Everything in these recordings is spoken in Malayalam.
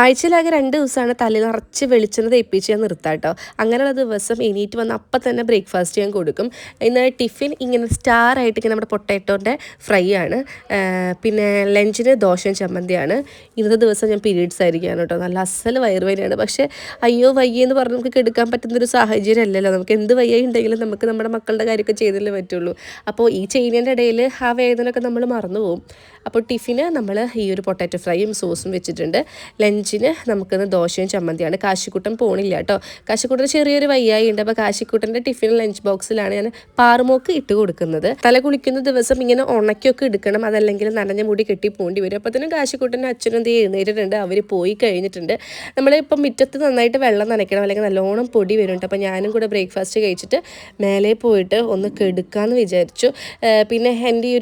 ആഴ്ചയിലാകെ 2 ദിവസമാണ് തല നിറച്ച് വെളിച്ചെണ്ണ തേപ്പിച്ച് ഞാൻ നിർത്താം ട്ടോ. അങ്ങനെയുള്ള ദിവസം എണീറ്റ് വന്ന് അപ്പം തന്നെ ബ്രേക്ക്ഫാസ്റ്റ് ഞാൻ കൊടുക്കും. ഇന്ന് ടിഫിൻ ഇങ്ങനെ സ്റ്റാർ ആയിട്ട് ഇങ്ങനെ നമ്മുടെ പൊട്ടാറ്റോൻ്റെ ഫ്രൈ ആണ്. പിന്നെ ലഞ്ചിന് ദോശയും ചമ്മന്തിയാണ്. ഇന്നത്തെ ദിവസം ഞാൻ പീരീഡ്സ് ആയിരിക്കുകയാണ് കേട്ടോ. നല്ല അസ്സൽ വയറുവേദനയാണ്. പക്ഷേ അയ്യോ വയ്യെന്ന് പറഞ്ഞ് നമുക്ക് കെടുക്കാൻ പറ്റുന്നൊരു സാഹചര്യം അല്ലല്ലോ. നമുക്ക് എന്ത് വയ്യുണ്ടെങ്കിലും നമുക്ക് നമ്മുടെ മക്കളുടെ കാര്യമൊക്കെ ചെയ്തല്ലേ പറ്റുള്ളൂ. അപ്പോൾ ഈ ചെയ്യുന്നതിൻ്റെ ഇടയിൽ ആ വേദനയൊക്കെ നമ്മൾ മറന്നു പോകും. അപ്പോൾ ടിഫിന് നമ്മൾ ഈ ഒരു പൊട്ടാറ്റോ ഫ്രൈയും സോസും വെച്ചിട്ടുണ്ട്. ലഞ്ചിന് നമുക്കിന്ന് ദോശയും ചമ്മന്തിയാണ്. കാശിക്കുട്ടൻ പോണില്ല കേട്ടോ. കാശിക്കുട്ടന് ചെറിയൊരു വയ്യായി ഉണ്ട്. അപ്പോൾ കാശിക്കുട്ടൻ്റെ ടിഫിൻ ലഞ്ച് ബോക്സിലാണ് ഞാൻ പാറുമോക്ക് ഇട്ട് കൊടുക്കുന്നത്. തല കുളിക്കുന്ന ദിവസം ഇങ്ങനെ ഉണക്കിയൊക്കെ എടുക്കണം, അതല്ലെങ്കിൽ നനഞ്ഞ മുടി കെട്ടി പോണ്ടി വരും. അപ്പോൾ തന്നെ കാശിക്കുട്ടൻ്റെ അച്ഛനും എന്ത് എഴുന്നേറ്റിട്ടുണ്ട്, അവർ പോയി കഴിഞ്ഞിട്ടുണ്ട്. നമ്മളിപ്പം മുറ്റത്ത് നന്നായിട്ട് വെള്ളം നനയ്ക്കണം, അല്ലെങ്കിൽ നല്ലോണം പൊടി വരുന്നുണ്ട്. അപ്പോൾ ഞാനും കൂടെ ബ്രേക്ക്ഫാസ്റ്റ് കഴിച്ചിട്ട് മേലെ പോയിട്ട് ഒന്ന് കെടുക്കാമെന്ന് വിചാരിച്ചു. പിന്നെ എൻ്റെ ഈ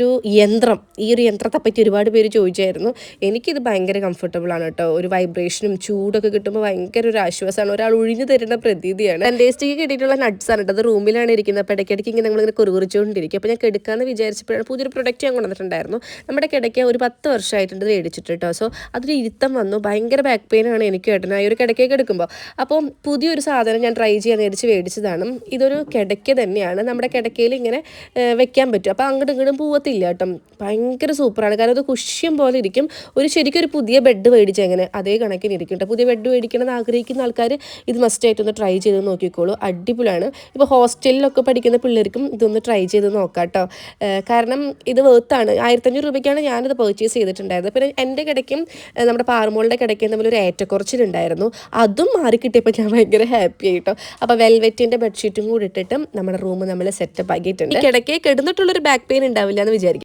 ഒരു യന്ത്രത്തെ പറ്റി ഒരുപാട് പേര് ചോദിച്ചായിരുന്നു. എനിക്കിത് ഭയങ്കര കംഫർട്ടബിൾ ആണ് കേട്ടോ. ഒരു വൈബ്രേഷനും ചൂടൊക്കെ കിട്ടുമ്പോൾ ഭയങ്കര ഒരു ആശ്വാസമാണ്, ഒരാൾ ഒഴിഞ്ഞു തരുന്ന പ്രതീതിയാണ്. ടേസ്റ്റിക്ക് കിട്ടിയിട്ടുള്ള നട്ട്സ് ആണ് കേട്ടോ. അത് റൂമിലാണ് ഇരിക്കുന്നത്. അപ്പോൾ ഇടയ്ക്കിടയ്ക്ക് ഇങ്ങനെ നമ്മളിങ്ങനെ കുറുകുറിച്ചുകൊണ്ടിരിക്കും. അപ്പോൾ ഞാൻ കെടുക്കാമെന്ന് വിചാരിച്ചപ്പോഴാണ് പുതിയൊരു പ്രൊഡക്റ്റ് ഞാൻ കൊണ്ടുവന്നിട്ടുണ്ടായിരുന്നു. നമ്മുടെ കിടക്ക ഒരു 10 വർഷമായിട്ടുണ്ട് മേടിച്ചിട്ട് കേട്ടോ. സോ അതൊരു ഇരുത്തം വന്നു. ഭയങ്കര ബാക്ക് പെയിനാണ് എനിക്ക് കേട്ടത് ഈ ഒരു കിടക്കയൊക്കെ എടുക്കുമ്പോൾ. അപ്പം പുതിയൊരു സാധനം ഞാൻ ട്രൈ ചെയ്യാൻ മേടിച്ചതാണ്. ഇതൊരു കിടക്ക തന്നെയാണ്. നമ്മുടെ കിടക്കയിൽ ഇങ്ങനെ വെക്കാൻ പറ്റും. അപ്പോൾ അങ്ങോട്ടും ഇങ്ങോട്ടും പോവത്തില്ല കേട്ടോ. ഭയങ്കര സൂപ്പറാണ്. കാരണം അത് കുഷ്യം പോലെ ഇരിക്കും. ശരിക്കും ഒരു പുതിയ ബെഡ് മേടിച്ച് എങ്ങനെ അതേ കണക്കിന് ഇരിക്കും കേട്ടോ. പുതിയ ബെഡ് മേടിക്കണമെന്ന് ആഗ്രഹിക്കുന്ന ആൾക്കാർ ഇത് മസ്റ്റായിട്ടൊന്ന് ട്രൈ ചെയ്ത് നോക്കിക്കോളൂ. അടിപൊളിയാണ്. ഇപ്പോൾ ഹോസ്റ്റലിലൊക്കെ പഠിക്കുന്ന പിള്ളേർക്കും ഇതൊന്ന് ട്രൈ ചെയ്ത് നോക്കാം കേട്ടോ. കാരണം ഇത് വേർത്താണ്. 1500 രൂപയ്ക്കാണ് ഞാനിത് പർച്ചേസ് ചെയ്തിട്ടുണ്ടായിരുന്നത്. പിന്നെ എൻ്റെ കിടക്കും നമ്മുടെ പാറുമോളുടെ കിടക്കും തമ്മിലൊരു ഏറ്റക്കുറച്ചിലുണ്ടായിരുന്നു. അതും മാറി കിട്ടിയപ്പോൾ ഞാൻ ഭയങ്കര ഹാപ്പി ആയിട്ടോ. അപ്പോൾ വെൽവെറ്റിൻ്റെ ബെഡ്ഷീറ്റും കൂടി ഇട്ടിട്ട് നമ്മുടെ റൂം നമ്മൾ സെറ്റപ്പ് ആക്കിയിട്ടുണ്ട്. ഈ കിടക്കേ കിടന്നിട്ടുള്ളൊരു ബാക്ക് പെയിൻ ഉണ്ടാവില്ല എന്ന് വിചാരിക്കും.